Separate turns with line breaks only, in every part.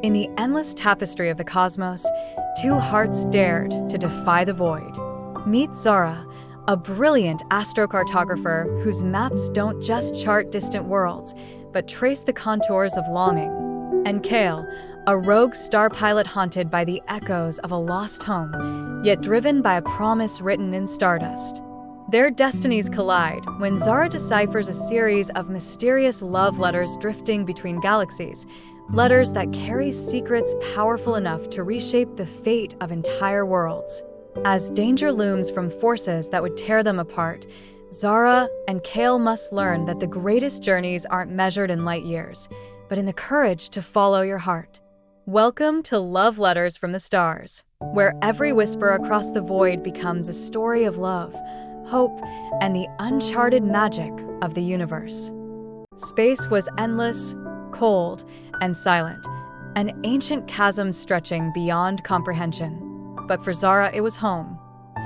In the endless tapestry of the cosmos, two hearts dared to defy the void. Meet Zara, a brilliant astrocartographer whose maps don't just chart distant worlds, but trace the contours of longing. And Kael, a rogue star pilot haunted by the echoes of a lost home, yet driven by a promise written in stardust. Their destinies collide when Zara deciphers a series of mysterious love letters drifting between galaxies, letters that carry secrets powerful enough to reshape the fate of entire worlds. As danger looms from forces that would tear them apart, Zara and Kael must learn that the greatest journeys aren't measured in light years, but in the courage to follow your heart. Welcome to Love Letters from the Stars, where every whisper across the void becomes a story of love, hope, and the uncharted magic of the universe. Space was endless, cold, and silent, an ancient chasm stretching beyond comprehension. But for Zara, it was home.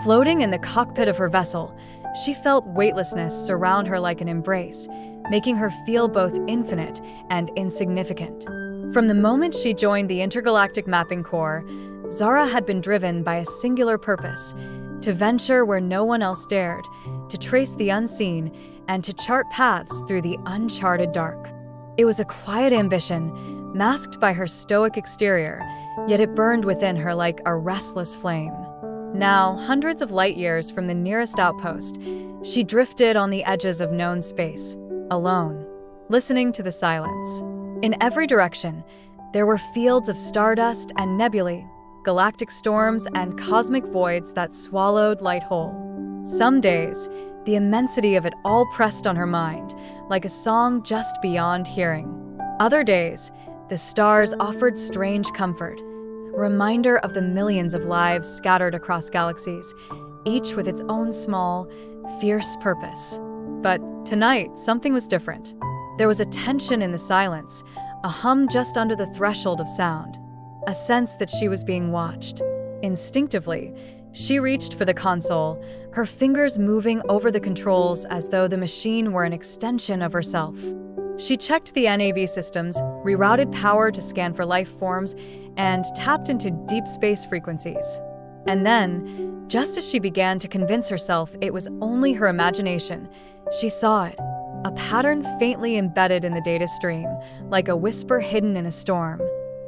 Floating in the cockpit of her vessel, she felt weightlessness surround her like an embrace, making her feel both infinite and insignificant. From the moment she joined the Intergalactic Mapping Corps, Zara had been driven by a singular purpose: to venture where no one else dared, to trace the unseen, and to chart paths through the uncharted dark. It was a quiet ambition, masked by her stoic exterior, yet it burned within her like a restless flame. Now, hundreds of light years from the nearest outpost, she drifted on the edges of known space, alone, listening to the silence. In every direction, there were fields of stardust and nebulae, galactic storms and cosmic voids that swallowed light whole. Some days, the immensity of it all pressed on her mind, like a song just beyond hearing. Other days, the stars offered strange comfort, a reminder of the millions of lives scattered across galaxies, each with its own small, fierce purpose. But tonight, something was different. There was a tension in the silence, a hum just under the threshold of sound, a sense that she was being watched. Instinctively, she reached for the console, her fingers moving over the controls as though the machine were an extension of herself. She checked the NAV systems, rerouted power to scan for life forms, and tapped into deep space frequencies. And then, just as she began to convince herself it was only her imagination, she saw it, a pattern faintly embedded in the data stream, like a whisper hidden in a storm.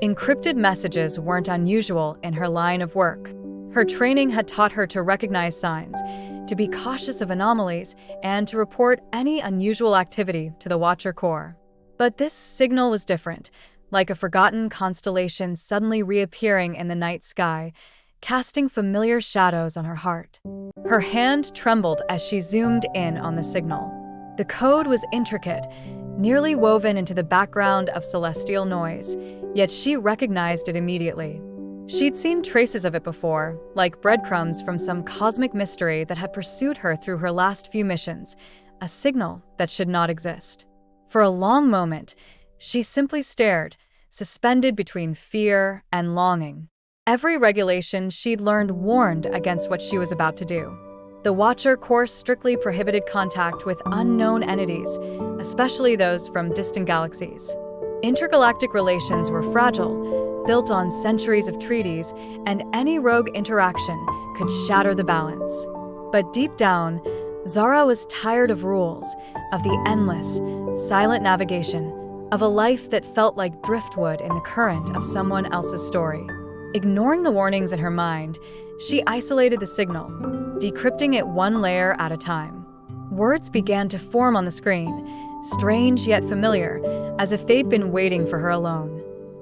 Encrypted messages weren't unusual in her line of work. Her training had taught her to recognize signs, to be cautious of anomalies, and to report any unusual activity to the Watcher Corps. But this signal was different, like a forgotten constellation suddenly reappearing in the night sky, casting familiar shadows on her heart. Her hand trembled as she zoomed in on the signal. The code was intricate, nearly woven into the background of celestial noise, yet she recognized it immediately. She'd seen traces of it before, like breadcrumbs from some cosmic mystery that had pursued her through her last few missions, a signal that should not exist. For a long moment, she simply stared, suspended between fear and longing. Every regulation she'd learned warned against what she was about to do. The Watcher Corps strictly prohibited contact with unknown entities, especially those from distant galaxies. Intergalactic relations were fragile, built on centuries of treaties, and any rogue interaction could shatter the balance. But deep down, Zara was tired of rules, of the endless, silent navigation, of a life that felt like driftwood in the current of someone else's story. Ignoring the warnings in her mind, she isolated the signal, decrypting it one layer at a time. Words began to form on the screen, strange yet familiar, as if they'd been waiting for her alone.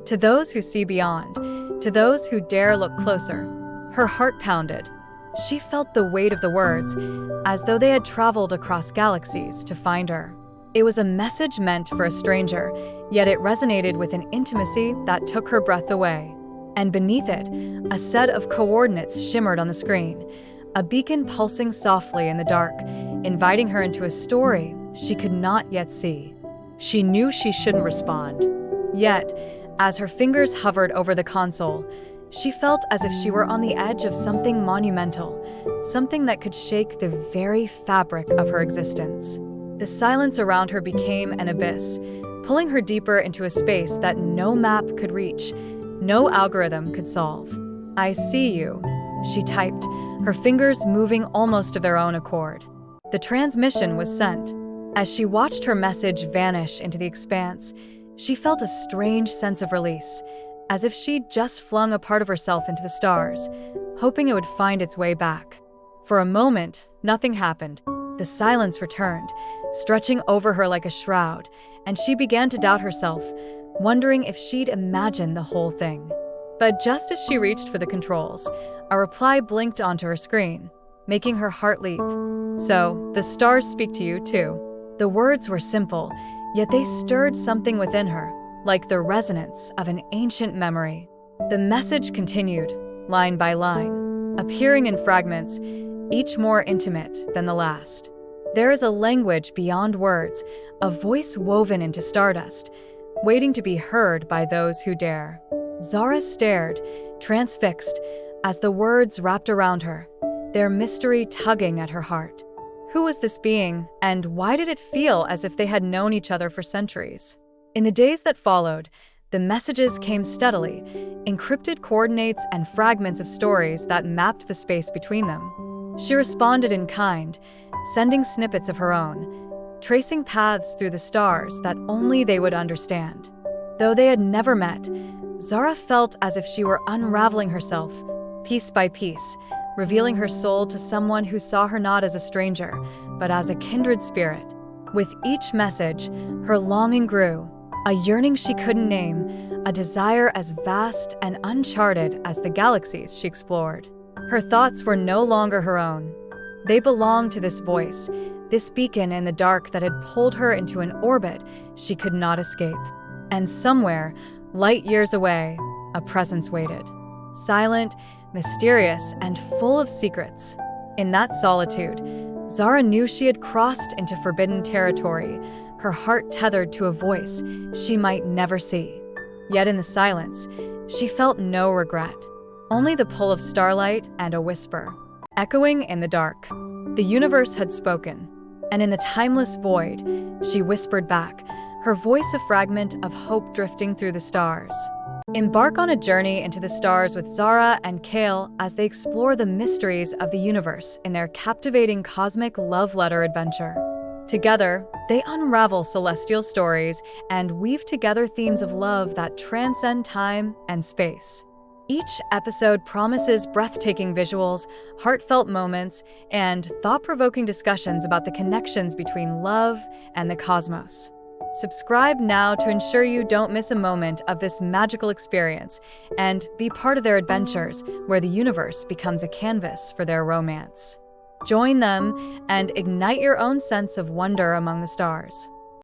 To those who see beyond, to those who dare look closer, her heart pounded. She felt the weight of the words, as though they had traveled across galaxies to find her. It was a message meant for a stranger, yet it resonated with an intimacy that took her breath away. And beneath it, a set of coordinates shimmered on the screen, a beacon pulsing softly in the dark, inviting her into a story she could not yet see. She knew she shouldn't respond. Yet, as her fingers hovered over the console, she felt as if she were on the edge of something monumental, something that could shake the very fabric of her existence. The silence around her became an abyss, pulling her deeper into a space that no map could reach, no algorithm could solve. "I see you," she typed, her fingers moving almost of their own accord. The transmission was sent. As she watched her message vanish into the expanse, she felt a strange sense of release, as if she'd just flung a part of herself into the stars, hoping it would find its way back. For a moment, nothing happened. The silence returned, stretching over her like a shroud, and she began to doubt herself, wondering if she'd imagined the whole thing. But just as she reached for the controls, a reply blinked onto her screen, making her heart leap. "So, the stars speak to you too." The words were simple, yet they stirred something within her, like the resonance of an ancient memory. The message continued, line by line, appearing in fragments, each more intimate than the last. "There is a language beyond words, a voice woven into stardust, waiting to be heard by those who dare." Zara stared, transfixed, as the words wrapped around her, their mystery tugging at her heart. Who was this being, and why did it feel as if they had known each other for centuries? In the days that followed, the messages came steadily, encrypted coordinates and fragments of stories that mapped the space between them. She responded in kind, sending snippets of her own, tracing paths through the stars that only they would understand. Though they had never met, Zara felt as if she were unraveling herself, piece by piece, revealing her soul to someone who saw her not as a stranger, but as a kindred spirit. With each message, her longing grew, a yearning she couldn't name, a desire as vast and uncharted as the galaxies she explored. Her thoughts were no longer her own. They belonged to this voice, this beacon in the dark that had pulled her into an orbit she could not escape. And somewhere, light years away, a presence waited. Silent, mysterious, and full of secrets. In that solitude, Zara knew she had crossed into forbidden territory, her heart tethered to a voice she might never see. Yet in the silence, she felt no regret, only the pull of starlight and a whisper, echoing in the dark. The universe had spoken, and in the timeless void, she whispered back, her voice a fragment of hope drifting through the stars. Embark on a journey into the stars with Zara and Kael as they explore the mysteries of the universe in their captivating cosmic love letter adventure. Together, they unravel celestial stories and weave together themes of love that transcend time and space. Each episode promises breathtaking visuals, heartfelt moments, and thought-provoking discussions about the connections between love and the cosmos. Subscribe now to ensure you don't miss a moment of this magical experience and be part of their adventures where the universe becomes a canvas for their romance. Join them and ignite your own sense of wonder among the stars.